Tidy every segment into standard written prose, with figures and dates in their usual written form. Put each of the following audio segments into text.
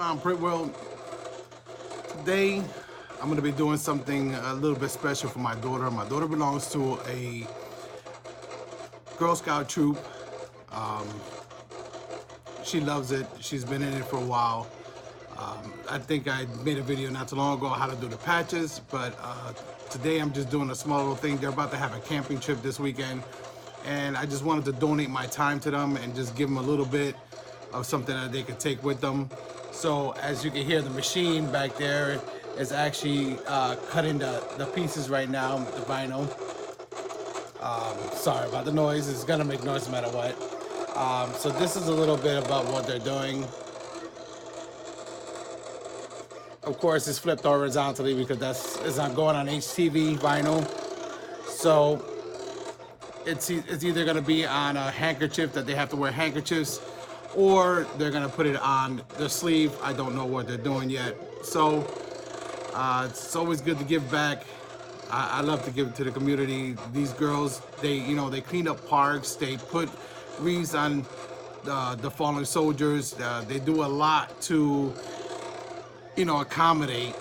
on, Print World? Today, I'm going to be doing something a little bit special for my daughter. My daughter belongs to a Girl Scout troop. She loves it. She's been in it for a while. I think I made a video not too long ago on how to do the patches, but today I'm just doing a small little thing. They're about to have a camping trip this weekend, and I just wanted to donate my time to them and just give them a little bit of something that they could take with them. So as you can hear, the machine back there is actually cutting the pieces right now, the vinyl. Sorry about the noise. It's gonna make noise no matter what. So this is a little bit about what they're doing. Of course, it's flipped horizontally because it's not going on HTV vinyl. So it's either going to be on a handkerchief that they have to wear handkerchiefs, or they're going to put it on the sleeve. I don't know what they're doing yet. So it's always good to give back. I love to give to the community. These girls, they clean up parks. They put wreaths on the fallen soldiers. They do a lot to accommodate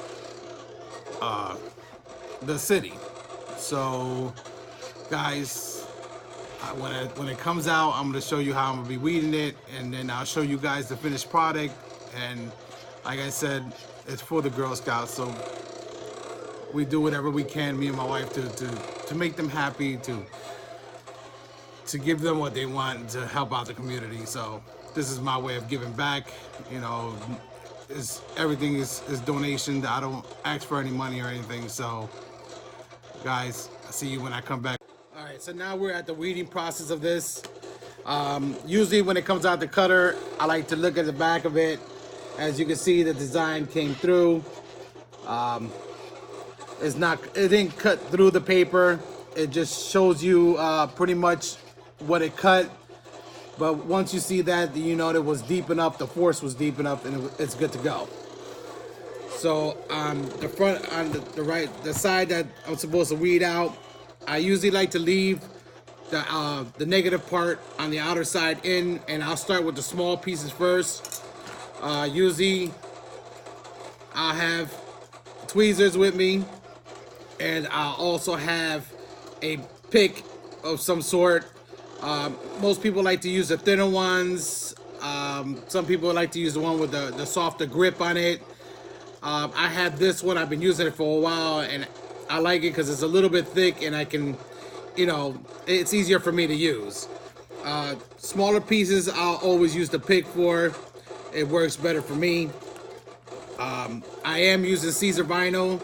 the city. So guys, when it comes out, I'm going to show you how I'm going to be weeding it, and then I'll show you guys the finished product. And like I said, it's for the Girl Scouts, so we do whatever we can, me and my wife, to make them happy, to give them what they want, to help out the community. So this is my way of giving back. Everything is donation. I don't ask for any money or anything. So guys, I'll see you when I come back. All right, so now we're at the weeding process of this. Usually when it comes out the cutter, I like to look at the back of it. As you can see, the design came through. It didn't cut through the paper. It just shows you pretty much what it cut. But once you see that, you know it was deep enough, the force was deep enough, and it's good to go. So the front, on the side that I'm supposed to weed out, I usually like to leave the negative part on the outer side in, and I'll start with the small pieces first. Usually I'll have tweezers with me, and I'll also have a pick of some sort. Most people like to use the thinner ones. Some people like to use the one with the softer grip on it. I have this one. I've been using it for a while, and I like it because it's a little bit thick, and I can, it's easier for me to use. Smaller pieces, I'll always use the pick for. It works better for me. I am using Siser vinyl.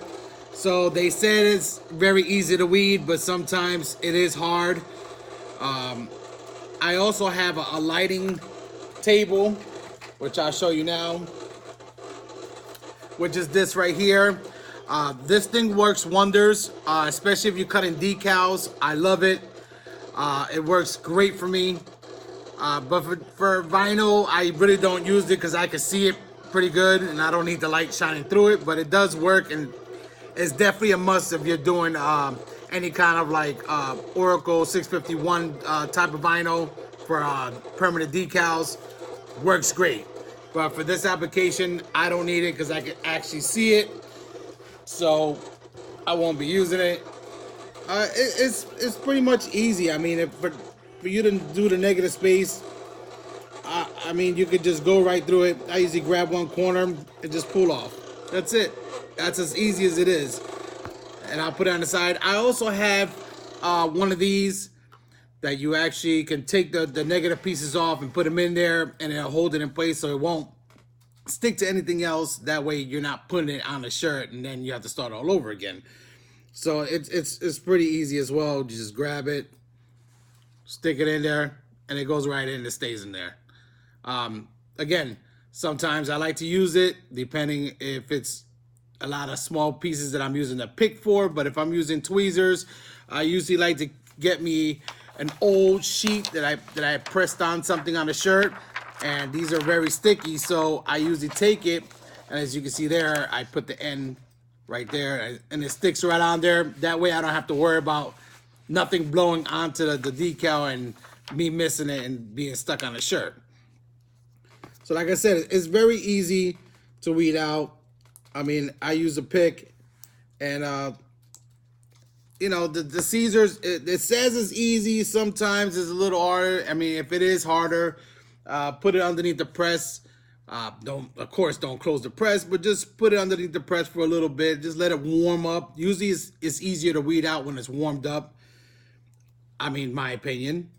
So they said it's very easy to weed, but sometimes it is hard. I also have a lighting table, which I'll show you now, which is this right here. This thing works wonders, especially if you're cutting decals. I love it. It works great for me. But for vinyl, I really don't use it because I can see it pretty good, and I don't need the light shining through it, but it does work, and it's definitely a must if you're doing any kind of like Oracal 651 type of vinyl for permanent decals. Works great. But for this application, I don't need it because I can actually see it, so I won't be using it. It's pretty much easy. I mean, for you to do the negative space, I mean, you could just go right through it. I usually grab one corner and just pull off. That's it. That's as easy as it is. And I'll put it on the side. I also have one of these that you actually can take the negative pieces off and put them in there, and it'll hold it in place so it won't stick to anything else. That way you're not putting it on the shirt and then you have to start all over again. So it's pretty easy as well. You just grab it, stick it in there, and it goes right in. It stays in there. Again, sometimes I like to use it depending if it's a lot of small pieces that I'm using the pick for, but if I'm using tweezers, I usually like to get me an old sheet that I pressed on something on the shirt, and these are very sticky, so I usually take it, and as you can see there, I put the end right there, and it sticks right on there. That way I don't have to worry about nothing blowing onto the decal and me missing it and being stuck on the shirt. So like I said, it's very easy to weed out. I mean, I use a pick, and you know, the Sisers, it says it's easy. Sometimes it's a little harder. I mean, if it is harder, put it underneath the press. Of course, don't close the press, but just put it underneath the press for a little bit. Just let it warm up. Usually it's easier to weed out when it's warmed up. I mean, my opinion.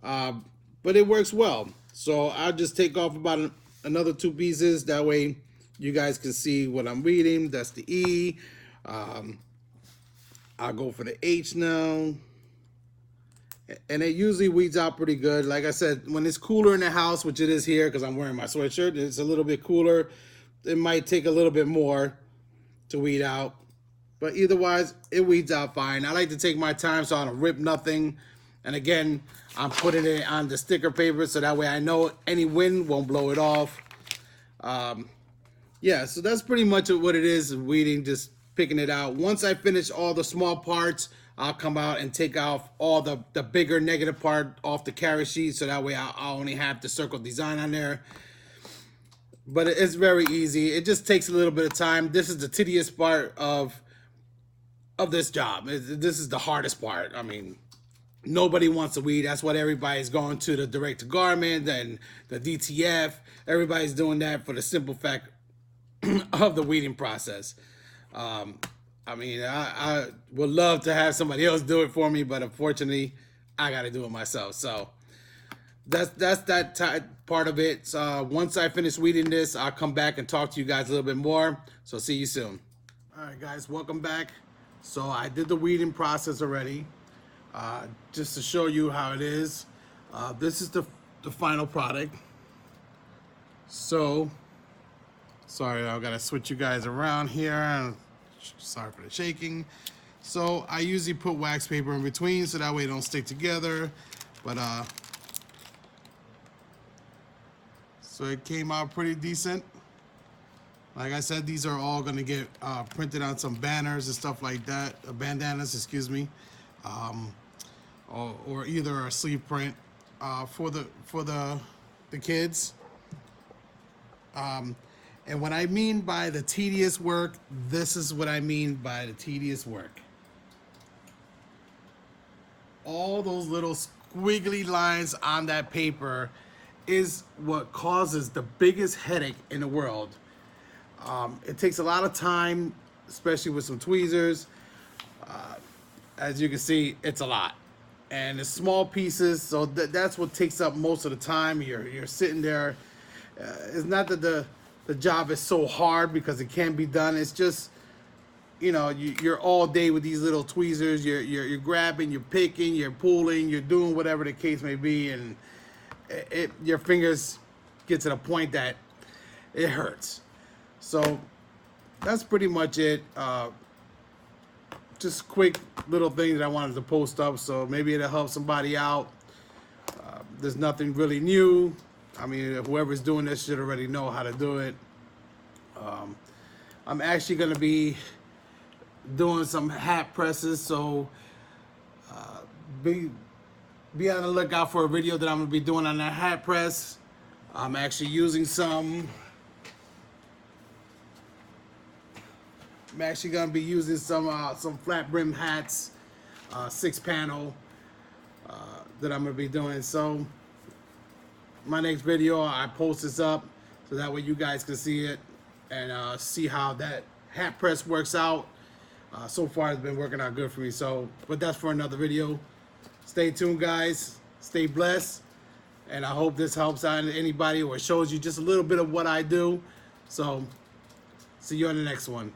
But it works well. So I'll just take off about another 2 pieces. That way you guys can see what I'm reading. That's the E. I'll go for the H now. And it usually weeds out pretty good. Like I said, when it's cooler in the house, which it is here because I'm wearing my sweatshirt, it's a little bit cooler. It might take a little bit more to weed out. But either wise, it weeds out fine. I like to take my time so I don't rip nothing. And again, I'm putting it on the sticker paper so that way I know any wind won't blow it off. Yeah, so that's pretty much what it is, weeding, just picking it out. Once I finish all the small parts, I'll come out and take off all the bigger negative part off the carry sheet, so that way I'll only have the circle design on there. But it's very easy. It just takes a little bit of time. This is the tedious part of this job. This is the hardest part. I mean, nobody wants to weed. That's what everybody's going to the direct to garment and the DTF. Everybody's doing that for the simple fact of the weeding process. I mean, I would love to have somebody else do it for me, but unfortunately, I got to do it myself. So that's that part of it. So once I finish weeding this, I'll come back and talk to you guys a little bit more. So see you soon. All right, guys, welcome back. So I did the weeding process already. Just to show you how it is. This is the final product. So, sorry, I gotta switch you guys around here. Sorry for the shaking. So I usually put wax paper in between so that way it don't stick together. But so it came out pretty decent. Like I said, these are all gonna get printed on some banners and stuff like that. Bandanas, excuse me. Or either a sleeve print for the kids. And what I mean by the tedious work, this is what I mean by the tedious work. All those little squiggly lines on that paper is what causes the biggest headache in the world. It takes a lot of time, especially with some tweezers. As you can see, it's a lot. And it's small pieces, so that's what takes up most of the time. You're sitting there. It's not that the job is so hard, because it can be done. It's just, you know, you're all day with these little tweezers. You're grabbing, you're picking, you're pulling, you're doing whatever the case may be, and your fingers get to the point that it hurts. So that's pretty much it. Just quick little thing that I wanted to post up, so maybe it'll help somebody out. There's nothing really new. I mean, whoever's doing this should already know how to do it. I'm actually going to be doing some hat presses, so be on the lookout for a video that I'm going to be doing on that hat press. I'm actually using some. I'm actually going to be using some flat brim hats, 6-panel, that I'm going to be doing. So my next video, I post this up so that way you guys can see it and see how that hat press works out. So far, it's been working out good for me. So, but that's for another video. Stay tuned, guys. Stay blessed. And I hope this helps out anybody or shows you just a little bit of what I do. So, see you on the next one.